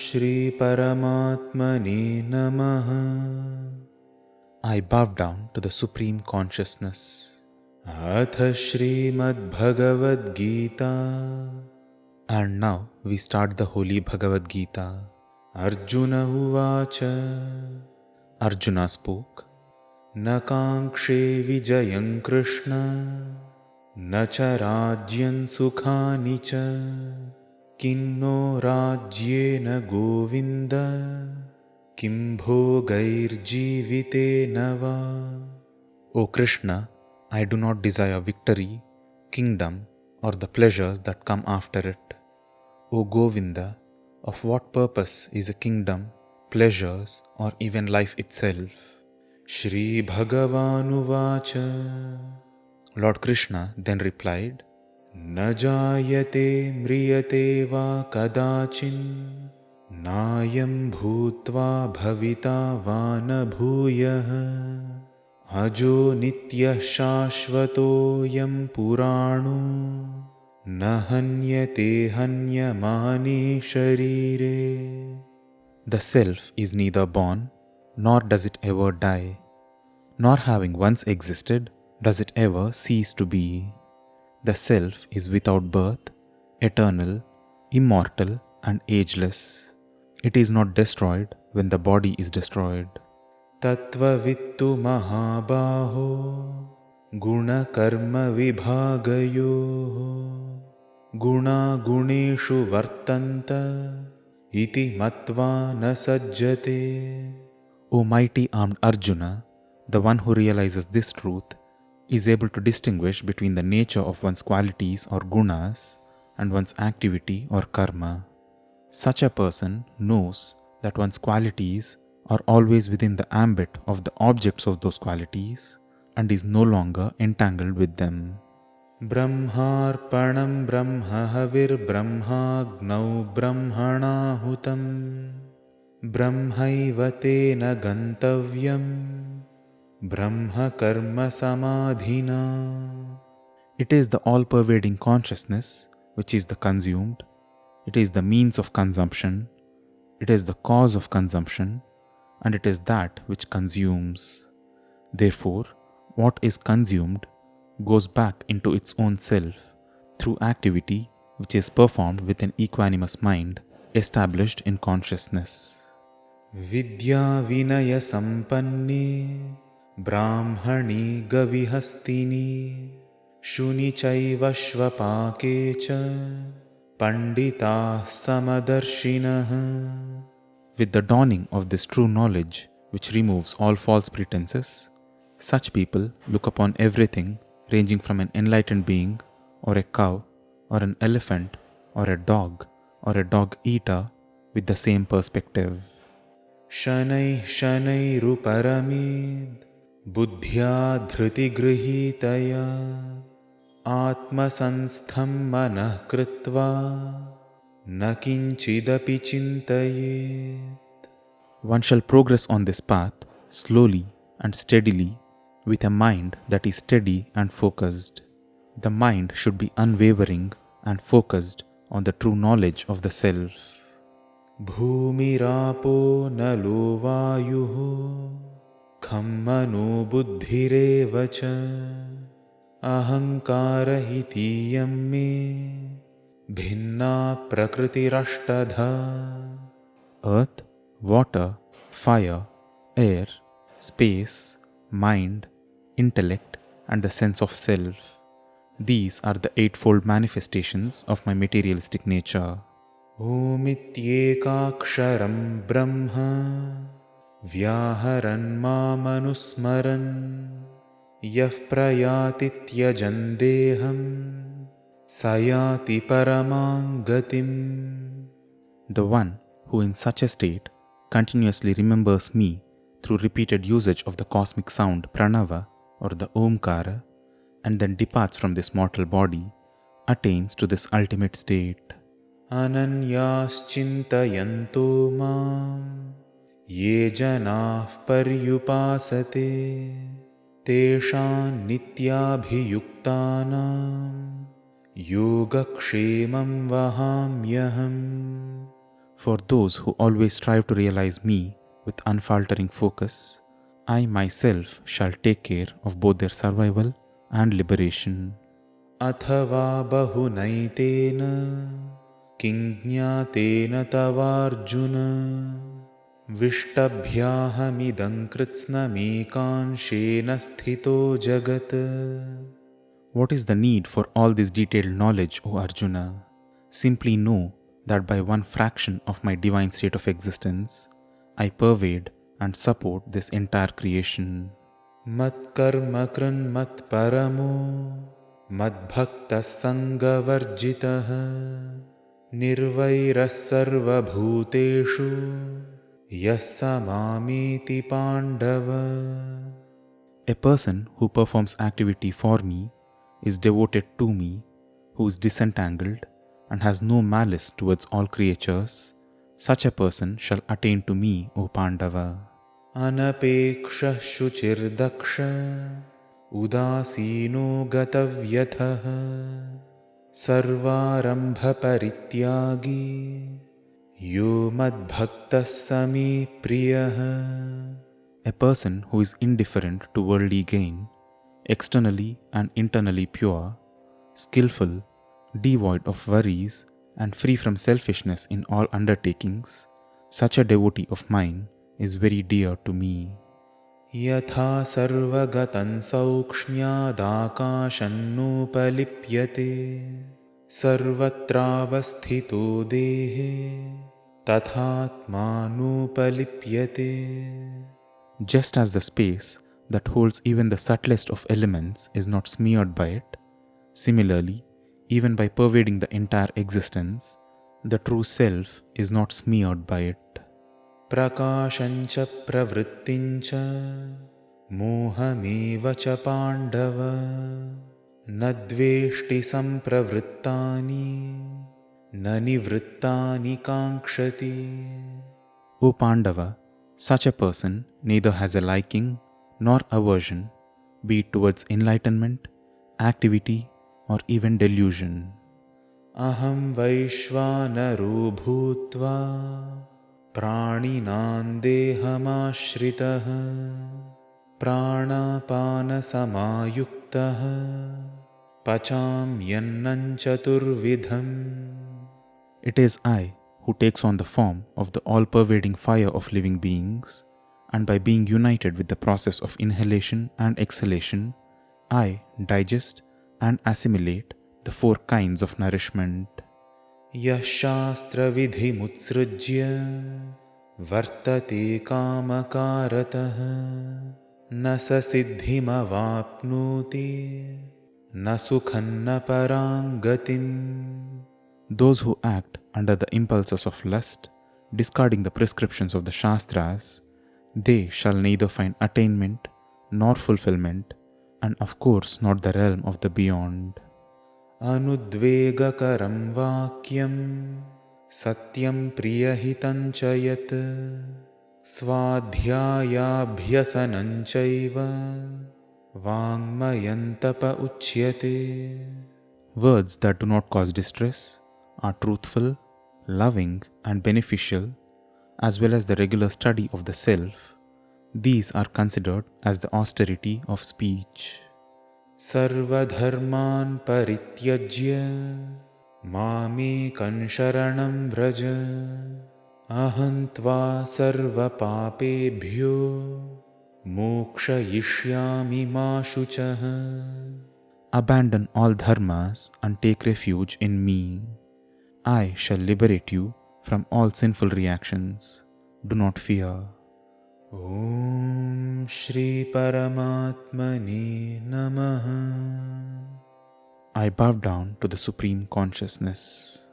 श्री परमात्मने नमः। I bow down to the Supreme Consciousness. अथ श्रीमद्भगवद् गीता। And now we start the Holy Bhagavad Gita. Arjuna उवाच। Arjuna spoke, न काङ्क्षे विजयं कृष्ण न च राज्यं सुखानि च किन्नो राज्येन गोविन्द किं भोगैर्जीवितेन वा। O Krishna, I do not desire victory, kingdom, or the pleasures that come after it. O Govinda, of what purpose is a kingdom, pleasures, or even life itself? Shri Bhagavanuvacha. Lord Krishna then replied, न जायते म्रियते वा कदाचिन् नायं भूत्वा भविता वा न भूयः अजो नित्यः शाश्वतोऽयं पुराणो न हन्यते हन्यमाने शरीरे। The self is neither born, nor does it ever die, nor having once existed, does it ever cease to be. The self is without birth, eternal, immortal, and ageless. It is not destroyed when the body is destroyed. Tattvavittu mahabaho gunakarma vibhagayoho guna guneshu vartanta iti matva na sajjate. O mighty armed Arjuna, the one who realizes this truth is able to distinguish between the nature of one's qualities or gunas and one's activity or karma. Such a person knows that one's qualities are always within the ambit of the objects of those qualities and is no longer entangled with them. Brahmarpanam brahmahavir brahmagnau brahmanahutam brahmaivatena gantavyam Brahma karma samadhina. It is the all-pervading consciousness which is the consumed. It is the means of consumption. It is the cause of consumption. And it is that which consumes. Therefore, what is consumed goes back into its own self through activity which is performed with an equanimous mind established in consciousness. Vidya vinaya sampanne ब्राह्मणी गविहस्तिनी शुनि चैव श्वपाके च पंडिताः समदर्शिनः. With the dawning of this true knowledge which removes all false pretenses, such people look upon everything ranging from an enlightened being or a cow or an elephant or a dog eater with the same perspective. Shanai shanai ruparamid बुद्ध्या धृतिगृहीतया आत्मसंस्थं मनः कृत्वा न किंचिदपि चिन्तयेत्. One shall progress on this path slowly and steadily with a mind that is steady and focused. The mind should be unwavering and focused on the true knowledge of the self. Bhumirapo nalo vayuh खं मनो बुद्धिरेव च अहंकार इतीयं मे भिन्ना प्रकृतिरष्टधा. Earth, water, fire, air, space, mind, intellect, and the sense of self. These are the eightfold manifestations of my materialistic nature. Omityekaksharam brahma व्याहरन् मामनुस्मरन् यः प्रयाति त्यजन् देहं स याति परमां गतिम्. The one who in such a state continuously remembers me through repeated usage of the cosmic sound Pranava or the Omkara and then departs from this mortal body attains to this ultimate state. Ananyaschintayanto mam ये जनाः पर्युपासते तेषां नित्याभियुक्तानां योगक्षेमं वहाम्यहम्. For those who always strive to realize me with unfaltering focus, I myself shall take care of both their survival and liberation. Athava bahunaitena किं ज्ञातेन तवार्जुन विष्टभ्याहमिदं कृत्स्नमेकांशेन स्थितो जगत्. What is the need for all this detailed knowledge, O Arjuna? Simply know that by one fraction of my divine state of existence, I pervade and support this entire creation. Mat karma kran mat paramo mad bhakta sangavarjitah nirvairah sarva bhuteshu yassa mameti pandava. A person who performs activity for me is devoted to me, who is disentangled and has no malice towards all creatures. Such a person shall attain to me, O Pandava. Anapeksha shuchirdaksha udasino gatavyatha sarvarambha parityagi yo madbhaktas sami priyah. A person who is indifferent to worldly gain, externally and internally pure, skillful, devoid of worries, and free from selfishness in all undertakings, such a devotee of mine is very dear to me. Yatha sarvagatan saukshmyadakashanupalipyate sarvatravasthito dehe tathatmanupalipyate. Just as the space that holds even the subtlest of elements is not smeared by it, similarly, even by pervading the entire existence, the true self is not smeared by it. Prakashancha pravrittincha mohameva cha pandava nadveshti sampravrittani na nivrittani kankshati. O Pandava, such a person neither has a liking nor aversion, be it towards enlightenment, activity, or even delusion. Aham vaishvanaro bhutva प्राणिनां देहमाश्रितः प्राणापानसमायुक्तः पचाम्यन्नं चतुर्विधम्. It is I who takes on the form of the all-pervading fire of living beings, and by being united with the process of inhalation and exhalation, I digest and assimilate the four kinds of nourishment. Yashastra-vidhimutsrujya vartate kamakaratah na sa-siddhimavapnoti na sukhan na parangatim. Those who act under the impulses of lust, discarding the prescriptions of the Shastras, they shall neither find attainment nor fulfillment, and of course not the realm of the beyond. Anudvegakaram vakyam satyam priyahitam cha yat svadhyayabhyasanam chaiva vangmayantapa uchyate. Words that do not cause distress are truthful, loving, and beneficial, as well as the regular study of the self. These are considered as the austerity of speech. Sarvadharman parityajya mamekam sharanam vraja aham tva sarva papebhyo mokshayishyami ma shuchah. Abandon all dharmas and take refuge in me. I shall liberate you from all sinful reactions. Do not fear. Om Shri Paramatmane Namaha. I bow down to the Supreme Consciousness.